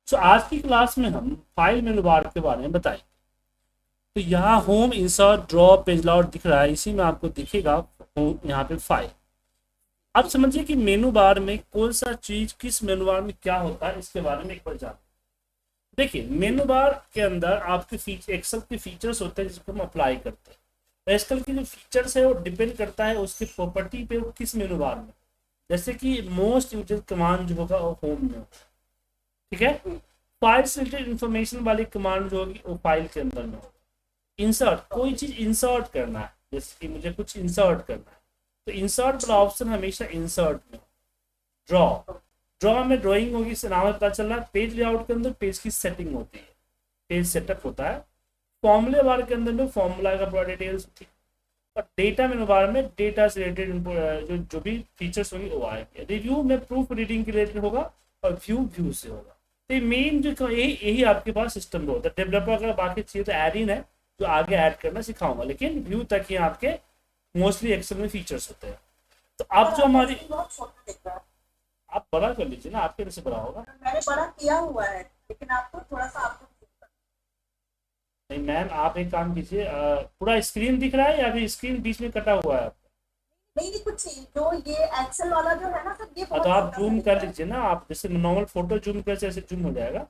तो आज की क्लास में हम फाइल मेनू बार के बारे में बताएं। तो यहाँ home, insert, draw, page lout दिख रहा है, इसी में आपको दिखेगा होम, यहाँ पे फाइल। अब समझिए कि मेनू बार में कौन सा चीज किस मेनू बार में क्या होता है, इसके बारे में एक बार जान। देखिए, मेनू बार के अंदर आपके एक्सेल के फीचर्स होते हैं जिसको हम अप्लाई करते हैं। एक्सेल के जो फीचर्स है वो डिपेंड करता है उसकी प्रॉपर्टी पे, वो किस मेनू बार में। जैसे कि मोस्ट यूजेड कमांड जो होगा वो होम में होगा, ठीक है। फाइल से रिलेटेड इंफॉर्मेशन वाली कमांड जो होगी वो फाइल के अंदर में होगी। इंसर्ट, कोई चीज इंसर्ट करना है, जैसे कि मुझे कुछ इंसर्ट करना है, तो इंसर्ट वाला ऑप्शन हमेशा इंसर्ट में। ड्रॉ, ड्रॉ में ड्राइंग होगी, इससे नाम पता चल रहा है। पेज लेआउट के अंदर पेज की सेटिंग होती है, पेज सेटअप होता है। फॉर्मूले बार के अंदर में फॉर्मूला का पूरा डिटेल्स होती है। और डेटा मेनू बार में डेटा से रिलेटेड जो जो भी फीचर्स होंगे वो आएंगे। रिव्यू में प्रूफ रीडिंग के रिलेटेड होगा, और व्यू से होगा। तो ये मेन जो यही यही आपके पास सिस्टम में होता है। डेवलपर अगर बाकी चाहिए तो एड इन है, जो आगे ऐड करना सिखाऊंगा, लेकिन व्यू तक ही आपके मोस्टली एक्सेल में फीचर्स होते हैं। तो आप जो हमारी, आप बड़ा कर लीजिए ना, आपके से बड़ा होगा। मैंने बड़ा किया हुआ है, लेकिन आपको थोड़ा सा आपको नहीं मैम, आप एक काम कीजिए, पूरा स्क्रीन दिख रहा है या फिर स्क्रीन बीच में कटा हुआ है? नहीं नहीं कुछ जो ये एक्सेल वाला जो है ना सर, ये तो बहुत आप छोटा सा जूम दिख कर रहा है। लीजिए ना, आप जैसे नॉर्मल फोटो जूम कर ऐसे जूम हो जाएगा।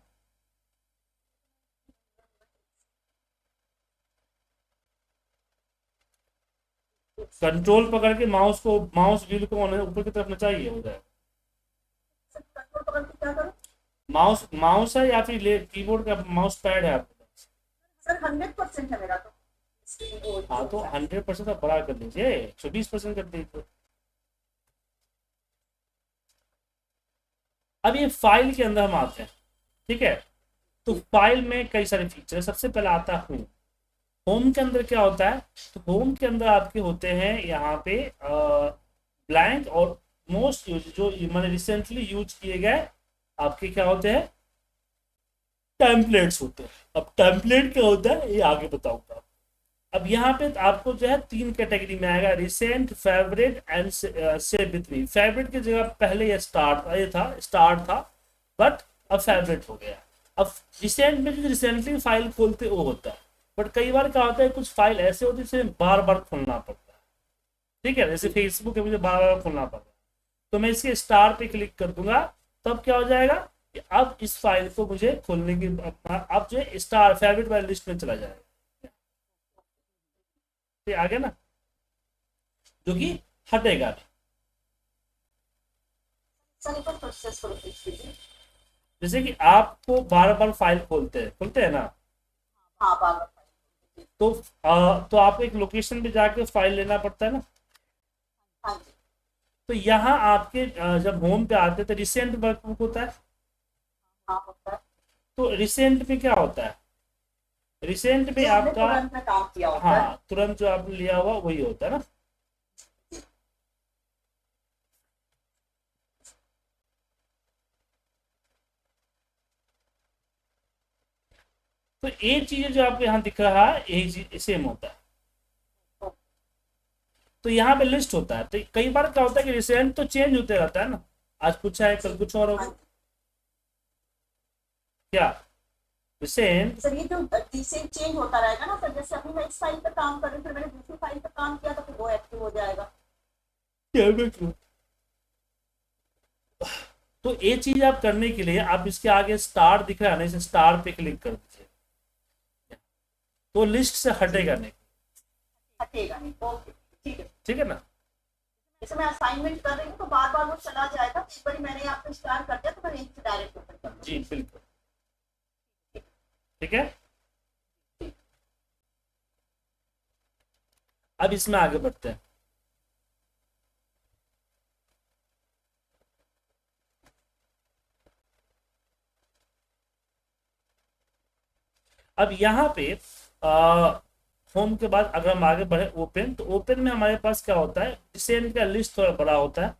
कंट्रोल पकड़ के माउस व्हील को ऊपर की तरफ नचाइए, हो जाएगा। सर कंट्रोल पकड़ के क्या करूँ? माउस माउस है या फिर कीबोर्ड का माउस पैड है आपके पास? सर 100% है मेरा तो स्क्रीन वो हाँ जो तो है। 100% आप बड़ा कर लीजिए, 120% कर दीजिए। अब ये फाइल के अंदर हम आते हैं, ठीक है। तो फाइल में कई सारे फीचर, सबसे पहले आता है होम। होम के अंदर क्या होता है? तो होम के अंदर आपके होते हैं यहाँ पे ब्लैंक और मोस्ट यूज, जो मैंने रिसेंटली यूज किए गए आपके क्या होते हैं, टेम्पलेट्स होते हैं। अब टेम्पलेट क्या होता है ये आगे बताऊंगा। अब यहाँ पे आपको जो है तीन कैटेगरी में आएगा, recent, favourite and share with me. Favourite की जगह पहले ये स्टार्ट था, बट अब फेवरेट हो गया। अब रिसेंट में जो रिसेंटली फाइल खोलते वो होता है, बट कई बार क्या होता है, कुछ फाइल ऐसे होते हैं जिसे बार बार खोलना पड़ता है, ठीक है। जैसे फेसबुक है, मुझे बार बार खोलना पड़ रहा है, तो मैं इसके स्टार पे क्लिक कर दूंगा, तब क्या हो जाएगा कि अब इस फाइल को मुझे खोलने की, अब जो है स्टार फेवरेट वाली लिस्ट में चला जाएगा। ये आ गया ना, जो कि हटेगा नहीं। सर एक बार प्रोसेस को रिपीट कीजिए। जैसे कि आपको बार बार फाइल खोलते हैं ना, हाँ बार बार। तो तो आपको एक लोकेशन पे जाके फाइल लेना पड़ता है ना। हाँ जी। तो यहाँ आपके जब होम पे आते हैं तो रिसेंट वर्कबुक होता है। हाँ होता है। तो रिसेंट में क्या होता है? रिसेंट में जो हमने आपका, तुरंत में काम किया होता है। हाँ तुरंत जो आपने लिया हुआ वही होता है ना। तो एक चीज जो आपको यहाँ दिख रहा है यही चीज सेम होता है। तो यहाँ पे लिस्ट होता है, तो कई बार क्या होता है कि रिसेंट तो चेंज होते रहता है ना, आज कुछ है कल कुछ और हाँ होगा। जी। क्या रिसेंट? सर ये जो रिसेंट चेंज होता रहेगा ना सर, जैसे अभी मैं इस फाइल पर काम कर रही हूँ, फिर मैंने दूसरी फाइल पर काम किया तो फिर वो एक्टिव हो जाएगा। तो ये चीज आप करने के लिए आप इसके आगे स्टार दिख रहा है ना, इसे स्टार पे क्लिक कर दीजिए, तो लिस्ट से हटेगा नहीं। हटेगा नहीं, ओके ठीक है। ठीक है ना। जैसे मैं असाइनमेंट कर रही हूँ तो बार बार वो चला जाएगा, एक बार मैंने आपको स्टार्ट कर दिया तो मैं यहीं से डायरेक्ट ओपन कर जी दूंगी। बिल्कुल, ठीक है। अब इसमें आगे बढ़ते हैं। अब यहाँ पे होम के बाद अगर हम आगे बढ़े ओपन, तो ओपन में हमारे पास क्या होता है, रिसेंट का लिस्ट थोड़ा बड़ा होता है,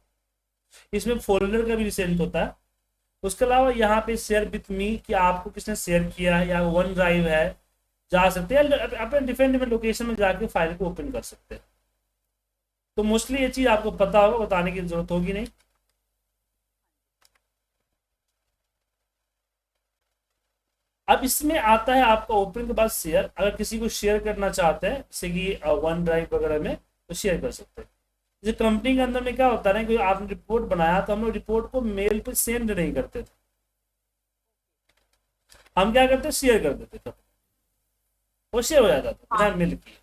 इसमें फोल्डर का भी रिसेंट होता है। उसके अलावा यहाँ पे शेयर विथ मी कि आपको किसने शेयर किया है, या वन ड्राइव है, जा सकते हैं अपने डिफरेंट डिफरेंट लोकेशन में जाके फाइल को ओपन कर सकते हैं। तो मोस्टली ये चीज आपको पता होगा, बताने की जरूरत होगी नहीं। अब इसमें आता है आपका ओपन के बाद शेयर, अगर किसी को शेयर करना चाहते हैं जैसे कि वन ड्राइव वगैरह में तो शेयर कर सकते हैं। जैसे कंपनी के अंदर में क्या होता है ना कि आपने रिपोर्ट बनाया तो हम लोग रिपोर्ट को मेल पे सेंड नहीं करते थे, हम क्या करते शेयर कर देते थे, वो शेयर हो जाता था बिना मेल किए।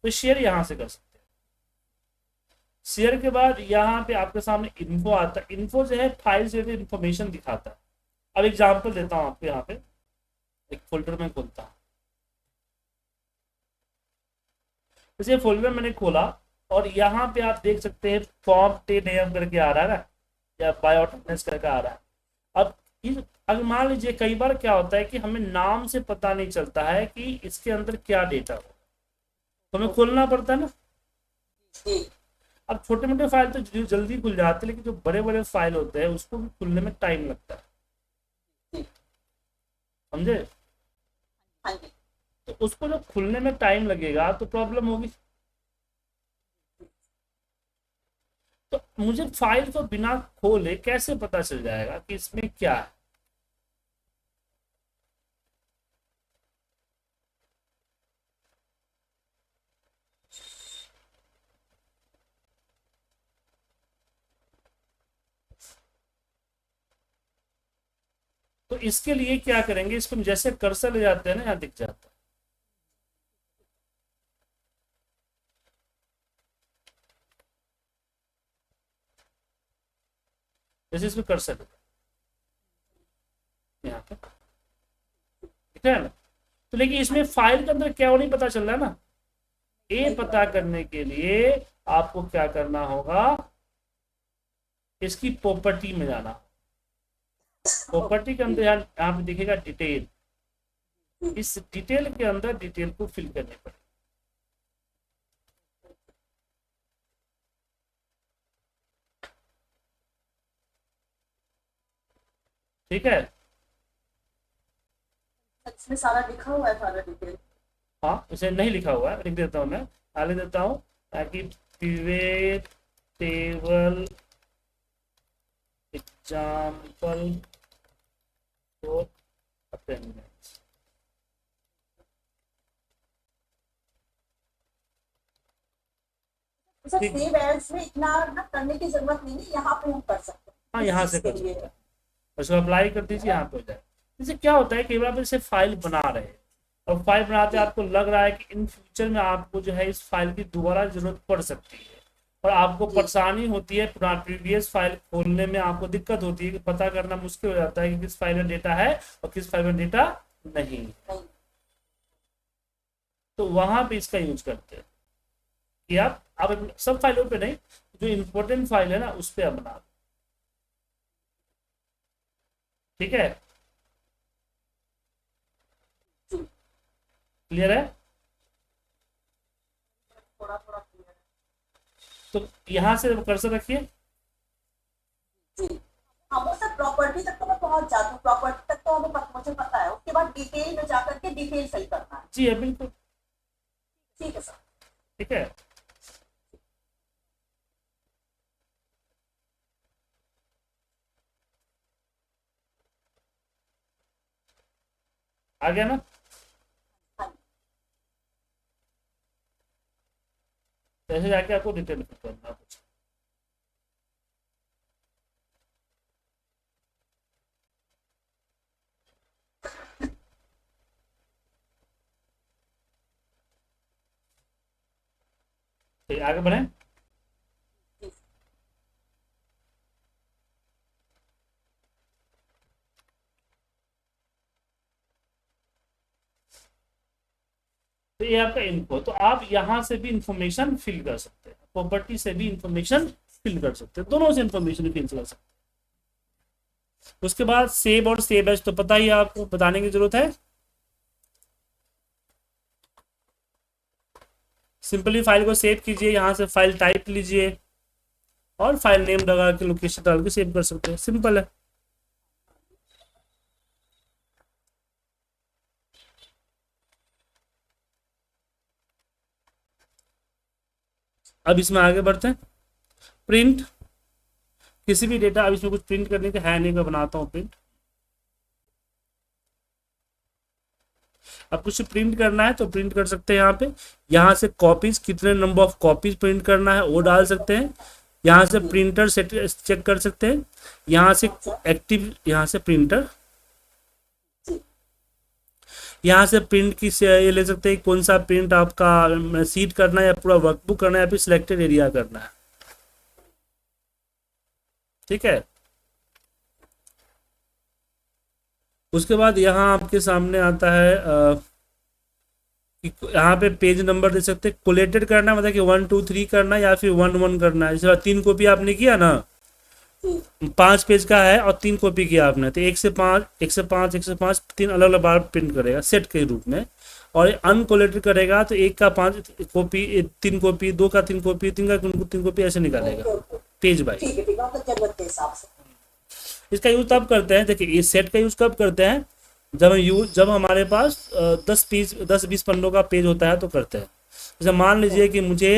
तो शेयर यहाँ से कर सकते हैं। शेयर के बाद यहाँ पे आपके सामने इन्फो आता है, इन्फो जो है फाइल से रिलेटेड इन्फॉर्मेशन दिखाता है। अब एग्जाम्पल देता हूँ आपको, यहाँ पे एक फोल्डर में खोलता हूँ, जैसे फोल्डर मैंने खोला और यहाँ पे आप देख सकते हैं फॉर्म 10 AM करके आ रहा है ना, या बायोटेक्निक्स करके आ रहा है। अब अगर मान लीजिए कई बार क्या होता है कि हमें नाम से पता नहीं चलता है कि इसके अंदर क्या डेटा हो, तो हमें खोलना पड़ता है ना। अब छोटे मोटे फाइल तो जल्दी खुल जाते हैं, लेकिन जो बड़े बड़े फाइल होते हैं उसको भी खुलने में टाइम लगता है, समझे। तो उसको जब खुलने में टाइम लगेगा तो प्रॉब्लम होगी। तो मुझे फाइल को बिना खोले कैसे पता चल जाएगा कि इसमें क्या है। तो इसके लिए क्या करेंगे, इसको जैसे कर्सर ले जाते हैं ना, यहाँ दिख जाता है, जैसे इसमें कर्सर यहाँ पे दिख रहा है ना। तो लेकिन इसमें फाइल के अंदर क्या वो नहीं पता चल रहा है ना। ये पता करने के लिए आपको क्या करना होगा, इसकी प्रॉपर्टी में जाना। प्रॉपर्टी के अंदर यहाँ पे दिखेगा डिटेल, इस डिटेल के अंदर डिटेल को फिल करने पड़ेगा। ठीक है, इसमें सारा लिखा हुआ है, सारा डिटेल। हाँ इसे नहीं लिखा हुआ है, लिख देता हूँ मैं, आगे देता हूँ ताकि pivot table example for attendance. Save as में इतना ना करने की जरूरत नहीं है, यहाँ पे हम कर सकते हैं। हाँ यहाँ से कर सकते हैं, उसको अप्लाई कर दीजिए, यहाँ पे हो जाए। जैसे क्या होता है कई बार जैसे फाइल बना रहे हैं और फाइल बनाते आपको लग रहा है कि इन फ्यूचर में आपको जो है इस फाइल की दोबारा जरूरत पड़ सकती है, और आपको परेशानी होती है, प्रीवियस फाइल खोलने में आपको दिक्कत होती है कि पता करना मुश्किल हो जाता है कि किस फाइल में डेटा है और किस फाइल में डेटा नहीं है। तो वहां पे इसका यूज करते हैं कि आप सब फाइलों पे नहीं, जो इम्पोर्टेंट फाइल है ना उस पर आप बना दो। ठीक है, क्लियर है। थोड़ा थोड़ा क्लियर है। तो यहाँ से कर्सर रखिए। हाँ वो सब प्रॉपर्टी तक तो मैं पहुंच जाती हूँ, प्रॉपर्टी तक तो मुझे पता है, उसके बाद डिटेल में जाकर के डिटेल सही करना है। जी है, बिल्कुल ठीक है सर। ठीक है। आ गया ना। ऐसे जाके आपको डिटेल करना कुछ। तो आगे बढ़े। तो ये आपका इनको, तो आप यहाँ से भी इंफॉर्मेशन फिल कर सकते हैं, प्रॉपर्टी से भी इंफॉर्मेशन फिल कर सकते हैं, दोनों से इंफॉर्मेशन फिल कर सकते हैं। उसके बाद सेव और सेव एज तो पता ही है, आपको बताने की जरूरत है। सिंपली फाइल को सेव कीजिए, यहाँ से फाइल टाइप लीजिए और फाइल नेम लगा के लोकेशन डाल के सेव कर सकते हैं, सिंपल है। अब इसमें आगे बढ़ते हैं। प्रिंट, किसी भी डेटा, अब इसमें कुछ प्रिंट करने का है नहीं, मैं बनाता हूँ प्रिंट। अब कुछ प्रिंट करना है तो प्रिंट कर सकते हैं यहाँ पे। यहाँ से कॉपीज, कितने नंबर ऑफ कॉपीज प्रिंट करना है वो डाल सकते हैं। यहाँ से प्रिंटर सेट चेक कर सकते हैं। यहाँ से एक्टिव, यहाँ से प्रिंटर, यहाँ से प्रिंट की से ये ले सकते हैं कौन सा प्रिंट आपका सीट करना है या पूरा वर्कबुक करना है या फिर सिलेक्टेड एरिया करना है। ठीक है। उसके बाद यहाँ आपके सामने आता है यहाँ पे पेज नंबर दे सकते हैं। कोलेटेड करना मतलब कि 1 2 3 करना या फिर 1 1 करना है। जैसे 3 कॉपी आपने किया ना, 5 पेज का है और 3 कॉपी किया आपने, तो 1 से 5 1 से 5 1 से 5 3 अलग अलग बार प्रिंट करेगा सेट के रूप में। और अनकोलेटेड करेगा तो 1 का 5 कॉपी, 3 कॉपी, 2 का 3 कॉपी, 3 का 3 कॉपी ऐसे निकालेगा पेज बाई। ठीक है, ठीक है, मतलब जरूरत के हिसाब से। इसका यूज तब करते हैं, देखिए ये सेट का यूज कब करते हैं, जब हमारे पास 10 20 पन्नों का पेज होता है तो करते हैं। जैसे मान लीजिए कि मुझे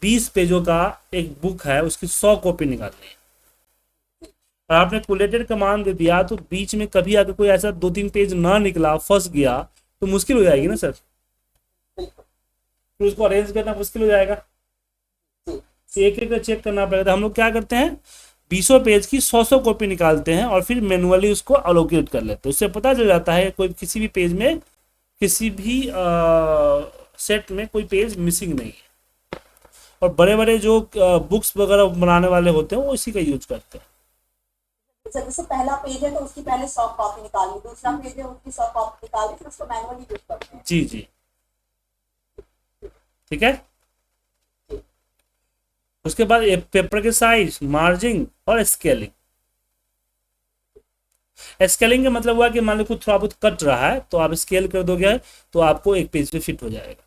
20 पेजों का एक बुक है, उसकी 100 कॉपी निकालनी है और आपने कोलेटेड कमांड दे दिया, तो बीच में कभी अगर कोई ऐसा 2-3 पेज ना निकला, फंस गया, तो मुश्किल हो जाएगी ना सर, तो उसको अरेंज करना मुश्किल हो जाएगा। एक एक चेक करना पड़ेगा। तो हम लोग क्या करते हैं, 20 पेज की 100 कॉपी निकालते हैं और फिर मैनुअली उसको अलोकेट कर लेते हैं। उससे पता चल जाता है कोई किसी भी पेज में, किसी भी सेट में कोई पेज मिसिंग नहीं है। और बड़े बड़े जो बुक्स वगैरह बनाने वाले होते हैं वो इसी का यूज करते हैं। जैसे पहला पेज है तो उसकी पहले 100 कॉपी निकालनी, दूसरा पेज है उसकी 100 कॉपी निकालनी, फिर उसको मैनुअली यूज करते हैं। जी जी, ठीक है। उसके बाद पेपर के साइज, मार्जिन और स्केलिंग। स्केलिंग का मतलब हुआ कि मान लो कुछ थोड़ा बहुत कट रहा है तो आप स्केल कर दोगे तो आपको एक पेज पे फिट हो जाएगा।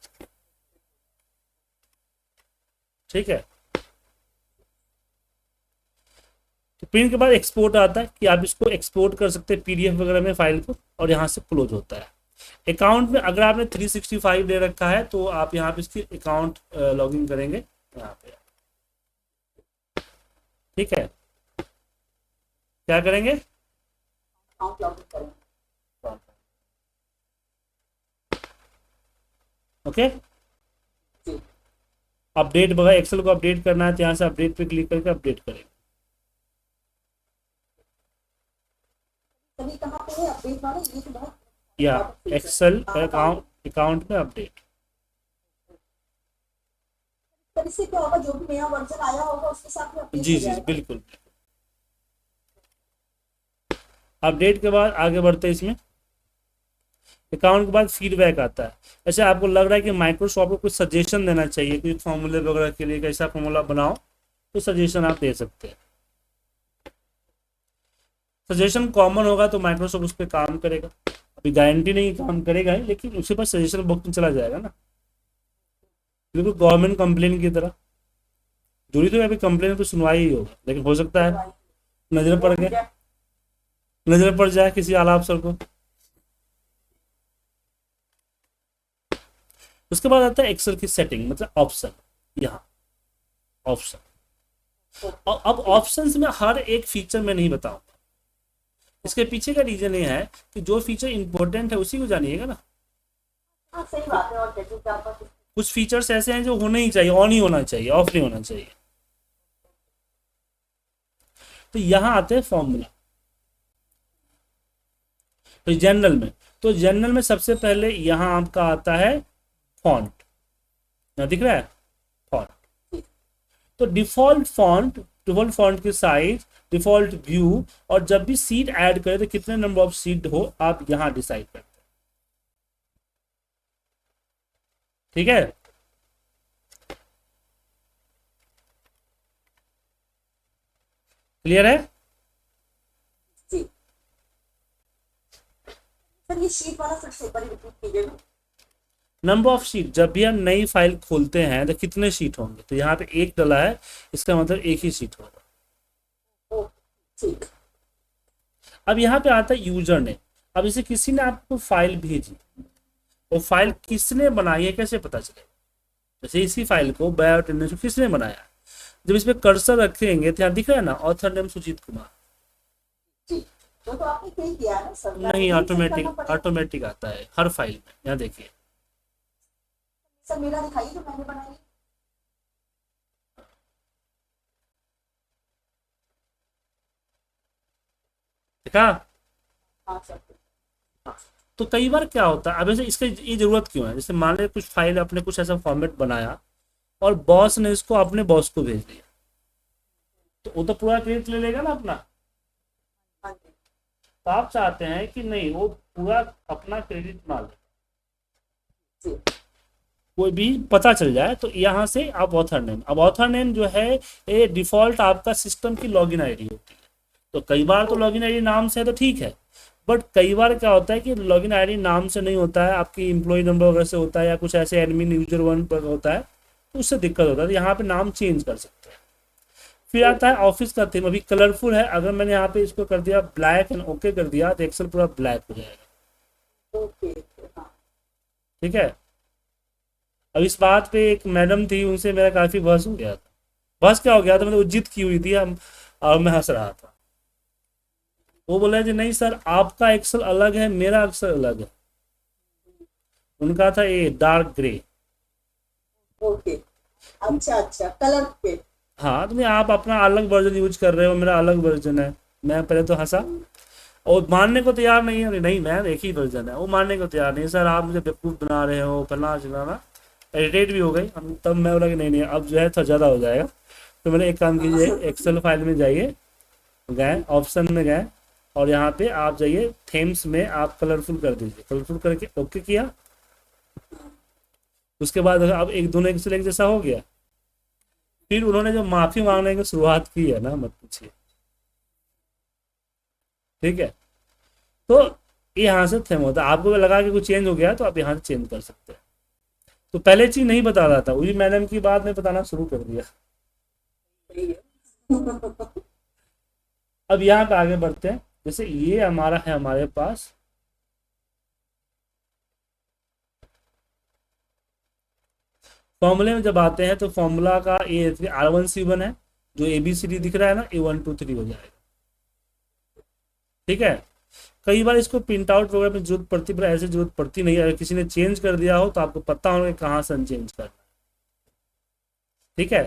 ठीक है। तो प्रिंट के बाद एक्सपोर्ट आता है कि आप इसको एक्सपोर्ट कर सकते हैं पीडीएफ वगैरह में फाइल को, और यहाँ से क्लोज होता है। अकाउंट में अगर आपने 365 दे रखा है तो आप यहाँ पे इसकी अकाउंट लॉगिन करेंगे यहाँ पे। ठीक है, क्या करेंगे, अकाउंट लॉगिन करेंगे। ओके। अपडेट वगैरह, एक्सेल को अपडेट करना है तो यहाँ से अपडेट पे क्लिक करके अपडेट करेंगे। सभी कहाँ पे है अपडेट वाला, ये तो बहुत या एक्सेल अकाउंट में अपडेट। तो इससे क्या होगा, जो भी नया वर्जन आया होगा उसके साथ में अपडेट जी हो जी जाएगा। बिल्कुल। अपडेट के बाद आगे बढ़ते हैं इसमें। अकाउंट के बाद फीडबैक आता है। ऐसे आपको लग रहा है कि माइक्रोसॉफ्ट को कुछ सजेशन देना चाहिए, कोई फॉर्मूले वगैरह के लिए कैसा फॉर्मूला बनाओ, तो सजेशन आप दे सकते हैं। सजेशन कॉमन होगा तो माइक्रोसॉफ्ट उस पर काम करेगा। अभी गारंटी नहीं काम करेगा ही, लेकिन उसके पास सजेशन बुक में चला जाएगा ना, बिल्कुल गवर्नमेंट कंप्लेन की तरह। जरूरी तो अभी कंप्लेन पे सुनवाई ही होगा, लेकिन हो सकता है नजर पड़ जाए किसी आला अफसर को। उसके बाद आता है एक्सेल की सेटिंग, मतलब ऑप्शन। यहाँ ऑप्शन, और अब ऑप्शंस में हर एक फीचर मैं नहीं बताऊंगा। इसके पीछे का रीजन ये है कि जो फीचर इंपॉर्टेंट है उसी को जानिएगा ना। हाँ सही बात है। और जैसे क्या कुछ फीचर्स ऐसे हैं जो होने ही चाहिए, ऑन ही होना चाहिए, ऑफ नहीं होना चाहिए। तो यहाँ आते हैं फॉर्मूला। तो जनरल में सबसे पहले यहाँ आपका आता है फॉन्ट, यहाँ दिख रहा है फॉन्ट। तो डिफॉल्ट फॉन्ट की साइज, डिफॉल्ट व्यू, और जब भी सीट ऐड करें तो कितने नंबर ऑफ सीट हो आप यहाँ डिसाइड करते हैं। ठीक है। क्लियर है। जी सर, ये शीट वाला फिर से एक बार रिपीट कीजिएगा। नंबर ऑफ शीट, जब भी हम नई फाइल खोलते हैं तो कितने शीट होंगे, तो यहाँ पे एक डला है, इसका मतलब एक ही शीट होगा। ठीक। अब यहाँ पे आता है यूजर ने। अब इसे किसी ने आपको फाइल भेजी, वो फाइल किसने बनाई है कैसे पता चलेगा। जैसे इसी फाइल को बायोटेनेंस किसने बनाया, जब इस पे कर्सर रखेंगे तो यहाँ दिख रहा है ना ऑथर नेम सुजीत कुमार। तो आपने क्या किया है ना सर, नहीं, मैनुअली चेक ऑटोमेटिक करना पड़ेगा। ऑटोमेटिक आता है हर फाइल में। यहाँ देखिए, सर मेरा दिखाइए जो मैंने बनाई। देखा। हाँ सर। तो कई बार क्या होता है, अब ऐसे इसका ये जरूरत क्यों है, जैसे मान लीजिए कुछ फाइल आपने कुछ ऐसा फॉर्मेट बनाया और बॉस ने इसको अपने बॉस को भेज दिया, तो वो तो पूरा क्रेडिट ले लेगा ना अपना। हाँ जी। तो आप चाहते हैं कि नहीं, वो पूरा अपना क्रेडिट ना ले, जी। कोई भी पता चल जाए। तो यहाँ से आप ऑथर नेम, अब ऑथर नेम जो है ये डिफॉल्ट आपका सिस्टम की लॉगिन आईडी होती है। तो कई बार तो लॉगिन आईडी नाम से है तो ठीक है, बट कई बार क्या होता है कि लॉगिन आईडी नाम से नहीं होता है, आपकी एम्प्लॉय नंबर वगैरह से होता है, या कुछ ऐसे एडमिन यूजर वन पर होता है, तो उससे दिक्कत होता है। तो यहाँ पे नाम चेंज कर सकते हैं। फिर आता है ऑफिस का थीम, अभी कलरफुल है, अगर मैंने यहाँ पे इसको कर दिया ब्लैक एंड ओके कर दिया तो एक्सेल पूरा ब्लैक हो जाएगा। ओके। हाँ। ठीक है। अब इस बात पे एक मैडम थी, उनसे मेरा काफी बहस हो गया था। बहस क्या हो गया था, मतलब वो जिद की हुई थी हम, और मैं हंस रहा था। वो बोला जी नहीं सर, आपका एक्सेल अलग है, मेरा एक्सेल अलग है। उनका था ये डार्क ग्रे। ओके। अच्छा अच्छा, कलर पे। हाँ, तो नहीं, आप अपना अलग वर्जन यूज कर रहे हो, मेरा अलग वर्जन है। मैं पहले तो हंसा, और मानने को तैयार नहीं है, नहीं मैम एक ही वर्जन है। वो मानने को तैयार नहीं, सर आप मुझे बेवकूफ़ बना रहे हो, फलना चिलाना। इरिटेट भी हो गई हम, तब मैं बोला कि नहीं नहीं, अब जो है थोड़ा ज़्यादा हो जाएगा। तो मैंने एक काम कीजिए, एक्सेल फाइल में जाइए, गए ऑप्शन में गए, और यहाँ पे आप जाइए थीम्स में, आप कलरफुल कर दीजिए, कलरफुल करके ओके किया। उसके बाद अब एक दोनों एक्सेल एक जैसा हो गया। फिर उन्होंने जो माफ़ी मांगने की शुरुआत की है ना, मत पूछिए। ठीक है। तो यहाँ से थीम होता है, आपको लगा कि कुछ चेंज हो गया तो आप यहाँ से चेंज कर सकते हैं। तो पहले चीज नहीं बता रहा था, वही मैडम की बात में बताना शुरू कर दिया। सही है। अब यहाँ पे आगे बढ़ते हैं। जैसे ये हमारा है, हमारे पास फॉर्मूले में जब आते हैं तो फॉर्मूला का ए R1C1 है, जो ABCD दिख रहा है ना, A123 हो जाएगा। ठीक है। कई बार इसको प्रिंट आउट वगैरह में जरूरत पड़ती, पर ऐसे जरूरत पड़ती नहीं है। अगर किसी ने चेंज कर दिया हो तो आपको पता होगा कहाँ से चेंज करना है। ठीक है।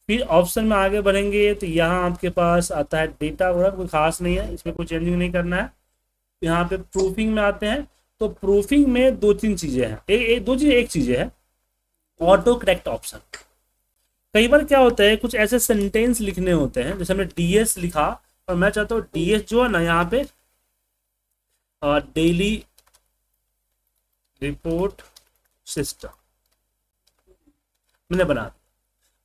फिर ऑप्शन में आगे बढ़ेंगे तो यहाँ आपके पास आता है डेटा वगैरह, कोई खास नहीं है, इसमें कोई चेंजिंग नहीं करना है। यहाँ पे प्रूफिंग में आते हैं, तो प्रूफिंग में दो तीन चीजें हैं, एक चीजें है, ऑटो करेक्ट ऑप्शन। कई बार क्या होता है, कुछ ऐसे सेंटेंस लिखने होते हैं, जैसे हमने DS लिखा, और मैं चाहता हूँ DS जो है ना यहाँ पे डेली रिपोर्ट सिस्टम मैंने बना दिया।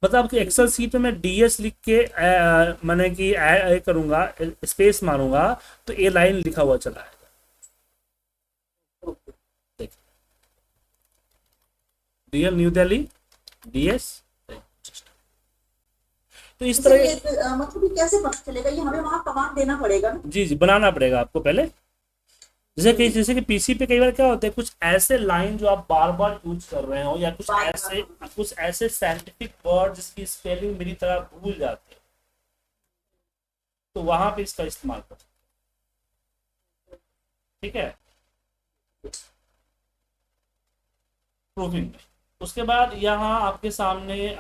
मतलब आपकी एक्सेल सीट में मैं DS लिख के मैंने कि करूंगा, स्पेस मारूंगा, तो ये लाइन लिखा हुआ चला आएगा। देखिए, रियल न्यू दिल्ली DS। तो इस इसे तरह मतलब ये कैसे पता चलेगा, ये हमें वहाँ कमांड देना पड़ेगा ना? जी बनाना पड़ेगा आपको पहले। जैसे कि पीसी पे कई बार क्या होता है, कुछ ऐसे लाइन जो आप बार बार यूज कर रहे हो, या कुछ ऐसे साइंटिफिक वर्ड जिसकी स्पेलिंग मेरी तरह भूल जाते हैं, तो वहां पे इसका इस्तेमाल कर सकते हैं। ठीक है। प्रूफिंग में उसके बाद यहाँ आपके सामने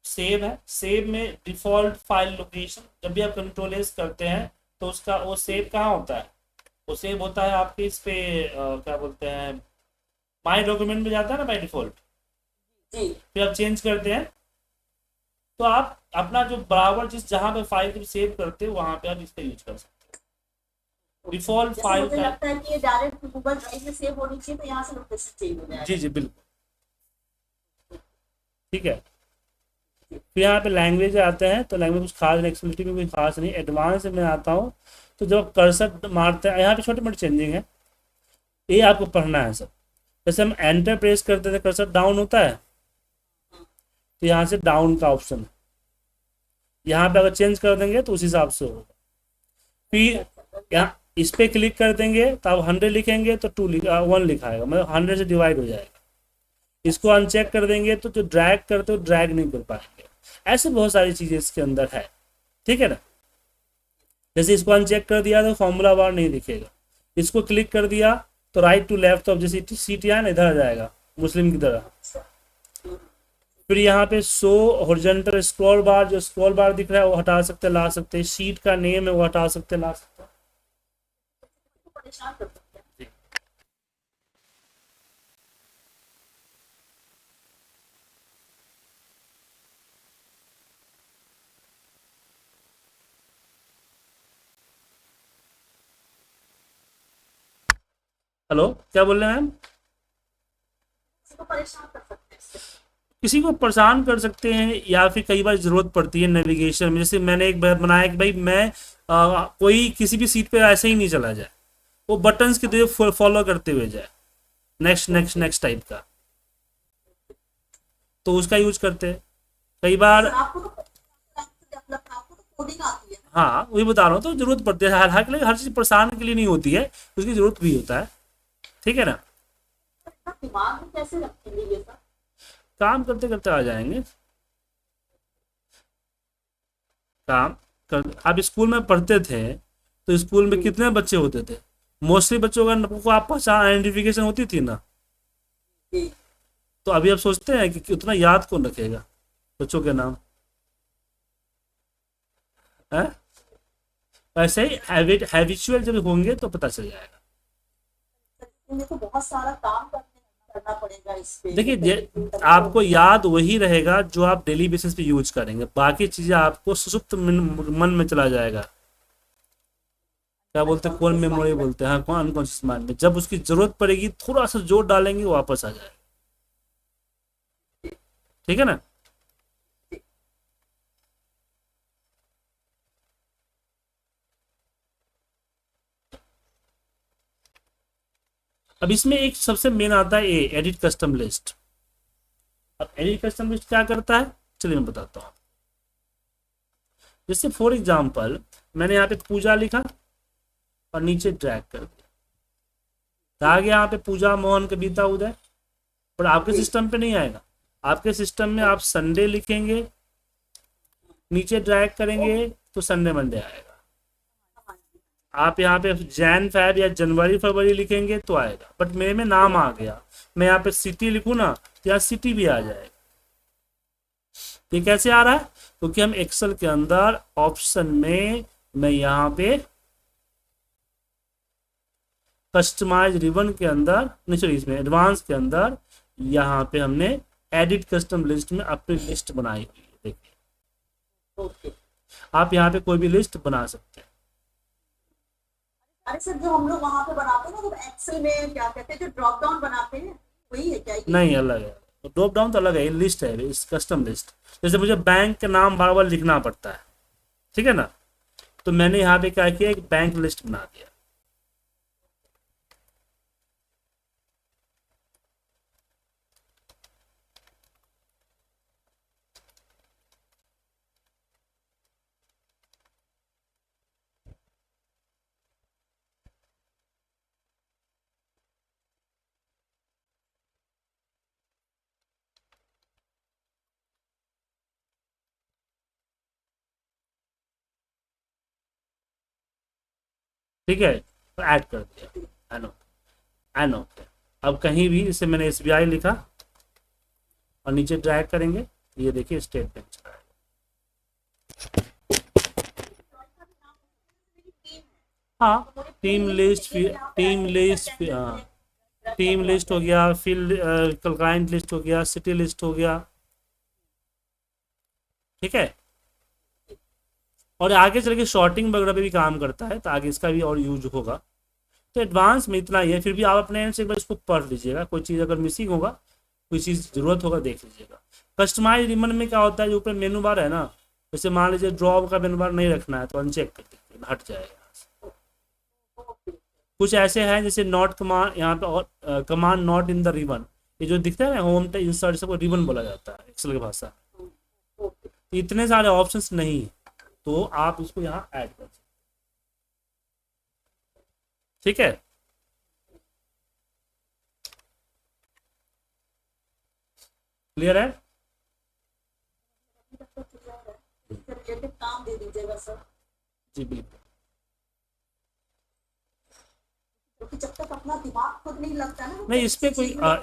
सेव है। सेव में डिफॉल्ट फाइल लोकेशन, जब भी आप कंट्रोल एस करते हैं तो उसका वो सेव कहाँ होता है, वो सेव होता है आपके इस पे क्या बोलते हैं, माई डॉक्यूमेंट में जाता है ना बाय डिफॉल्ट। जी। फिर आप चेंज करते हैं तो आप अपना जो बराबर जिस जहाँ पे फाइल सेव करते हो वहां पे आप इसका यूज कर सकते हो। डिफॉल्ट जैसे फाइल मुझे का, लगता है कि ये डायरेक्ट गूगल ड्राइव में सेव होनी चाहिए, तो यहाँ से लोकेशन चेंज हो जाएगा। जी जी बिल्कुल। ठीक है। फिर यहाँ पे लैंग्वेज आते हैं, तो लैंग्वेज कुछ खास, एक्सप्लिसिटी में कोई खास नहीं। एडवांस में आता हूँ तो जब कर्सर मारते हैं, यहाँ पे छोटे मोटे चेंजिंग है, ये आपको पढ़ना है सब। जैसे हम एंटर प्रेस करते थे, कर्सर डाउन होता है, तो यहाँ से डाउन का ऑप्शन है, यहाँ पे अगर चेंज कर देंगे तो उस हिसाब से होगा। फिर यहाँ इस पे क्लिक कर देंगे तो आप 100 लिखेंगे तो 1 लिखाएगा, मतलब 100 से डिवाइड हो जाएगा। इसको अनचेक कर देंगे तो जो ड्रैग करते हो ड्रैग नहीं कर पाएंगे। ऐसे बहुत सारी चीजें इसके अंदर है। ठीक है ना। जैसे इसको अनचेक कर दिया तो फॉर्मूला बार नहीं दिखेगा, इसको क्लिक कर दिया तो राइट टू लेफ्ट ऑफ जैसे सीट यहाँ ना इधर आ जाएगा मुस्लिम की तरह। फिर यहाँ पे शो हॉरिजॉन्टल स्क्रॉल बार, जो स्क्रॉल बार दिख रहा है वो हटा सकते ला सकते, शीट का नेम है वो हटा सकते ला सकते। परेशान कर सकते हैं। हेलो, क्या बोल रहे हैं मैम? किसी को परेशान कर सकते हैं इससे। किसी को परेशान कर सकते हैं, या फिर कई बार ज़रूरत पड़ती है नेविगेशन में। जैसे मैंने एक बार बनाया कि भाई मैं कोई किसी भी सीट पे ऐसे ही नहीं चला जाए, वो बटन्स की तरह फॉलो करते हुए जाए, नेक्स्ट नेक्स्ट नेक्स्ट टाइप का, तो उसका यूज करते हैं कई बार। सर आपको तो डेवलप आपको तो कोडिंग आती है ना। हाँ वही बता रहा हूँ, तो जरूरत पड़ती है, हर चीज़ परेशान के लिए नहीं होती है, उसकी जरूरत भी होता है, ठीक है ना। इतना दिमाग में कैसे रखेंगे ये सब। काम करते करते आ जाएंगे। काम कर, आप स्कूल में पढ़ते थे तो स्कूल में कितने बच्चे होते थे? मोस्टली बच्चों का को आप पहचान आइडेंटिफिकेशन होती थी ना। जी। तो अभी आप सोचते हैं कि उतना याद कौन रखेगा बच्चों के नाम है? ऐसे ही हैबिचुअल जब होंगे तो पता चल जाएगा। स्कूल को बहुत सारा काम करना पड़ेगा इस पे। देखिए आपको याद वही रहेगा जो आप डेली बेसिस पे यूज करेंगे, बाकी चीजें आपको सुसुप्त मन में चला जाएगा। क्या बोलते हैं, कौन मेमोरी बोलते हैं, हाँ कौन अनकॉन्शियस माइंड में, जब उसकी जरूरत पड़ेगी थोड़ा सा जोर डालेंगे वो वापस आ जाएगा, ठीक है ना। अब इसमें एक सबसे मेन आता है ए एडिट कस्टम लिस्ट। अब एडिट कस्टम लिस्ट क्या करता है, चलिए मैं बताता हूँ। जैसे फॉर एग्जांपल मैंने यहाँ पे पूजा लिखा और नीचे ड्रैग कर दिया, तो आ गया यहाँ पे पूजा मोहन कविता उदय, पर आपके सिस्टम पे नहीं आएगा। आपके सिस्टम में आप संडे लिखेंगे, नीचे ड्रैग करेंगे तो संडे मंडे आएगा। आप यहाँ पे जैन फैब या जनवरी फरवरी लिखेंगे तो आएगा, बट मेरे में नाम आ गया, मैं यहाँ पे सिटी लिखूँ ना तो यहाँ सिटी भी आ जाएगा। ये कैसे आ रहा है, क्योंकि हम एक्सेल के अंदर ऑप्शन में मैं यहाँ पे कस्टमाइज रिबन के अंदर नहीं, सॉरी इसमें एडवांस के अंदर यहाँ पे हमने एडिट कस्टम लिस्ट में अपनी लिस्ट बनाई हुई है। देखिए ओके। आप यहाँ पे कोई भी लिस्ट बना सकते हैं। अरे सर जो हम लोग वहां पे बनाते हैं ना, तो एक्सेल में क्या कहते हैं, जो ड्रॉप डाउन बनाते हैं वही है क्या ये? नहीं अलग है, ड्रॉप डाउन तो अलग है, ये लिस्ट है, इस कस्टम लिस्ट। जैसे मुझे बैंक के नाम बार बार लिखना पड़ता है, ठीक है ना, तो मैंने यहाँ पे क्या किया, एक बैंक लिस्ट बना दिया। ठीक है, तो ऐड कर दिया एनो एनो। अब कहीं भी जैसे मैंने SBI लिखा और नीचे ड्रैग करेंगे, ये देखिए स्टेट बैंक चला है। हाँ team list, team list, team list हो गया, फील्ड क्लाइंट लिस्ट हो गया, सिटी लिस्ट हो गया, ठीक है। और आगे चल के शॉर्टिंग वगैरह पे भी काम करता है, तो आगे इसका भी और यूज होगा। तो एडवांस में इतना ही है, फिर भी आप अपने एंड से एक बार इसको पढ़ लीजिएगा, कोई चीज़ अगर मिसिंग होगा, कोई चीज़ जरूरत होगा देख लीजिएगा। कस्टमाइज रिबन में क्या होता है, जो ऊपर मेनू बार है ना, जैसे मान लीजिए ड्रॉप का मेनू बार नहीं रखना है तो अनचेक कर दीजिए, हट जाएगा यहाँ से। कुछ ऐसे हैं जैसे नॉट कमांड, यहाँ पे और command not in the ribbon, ये जो दिखता है ना होम पे इंसर्ट, सबको रिबन बोला जाता है एक्सेल की भाषा। तो इतने सारे ऑप्शंस नहीं है, तो आप इसको यहाँ ऐड कर सकते, ठीक है। क्लियर है? रिलेटेड काम दे दीजिएगा सर। जी बिल्कुल। जब तक अपना दिमाग खुद नहीं लगता ना, नहीं,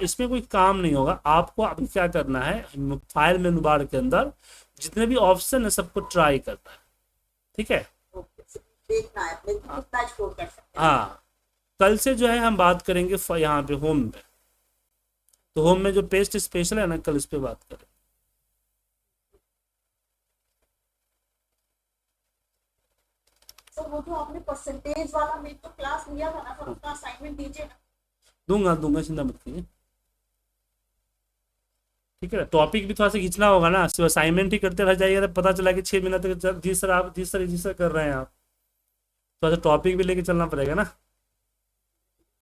इसमें कोई काम नहीं होगा। आपको अभी क्या करना है, फाइल मेनू बार के अंदर जितने भी ऑप्शन है सबको ट्राई करना है, ठीक है। देखना है अपने को कितना स्कोर कर सकते हैं। हाँ, कल से जो है हम बात करेंगे यहाँ पे होम पे, तो होम में जो पेस्ट स्पेशल है ना, कल इस पे बात करें। सर वो जो आपने परसेंटेज वाला मेरे को क्लास लिया था ना सर, उसका असाइनमेंट दीजिए ना। दूंगा, चिंता मत कीजिए, ठीक है। टॉपिक भी थोड़ा सा खींचना होगा ना, सिर्फ असाइनमेंट ही करते रह जाइएगा तो पता चला कि 6 महीना तक जी सर कर रहे हैं आप, थोड़ा सा टॉपिक भी लेके चलना पड़ेगा ना।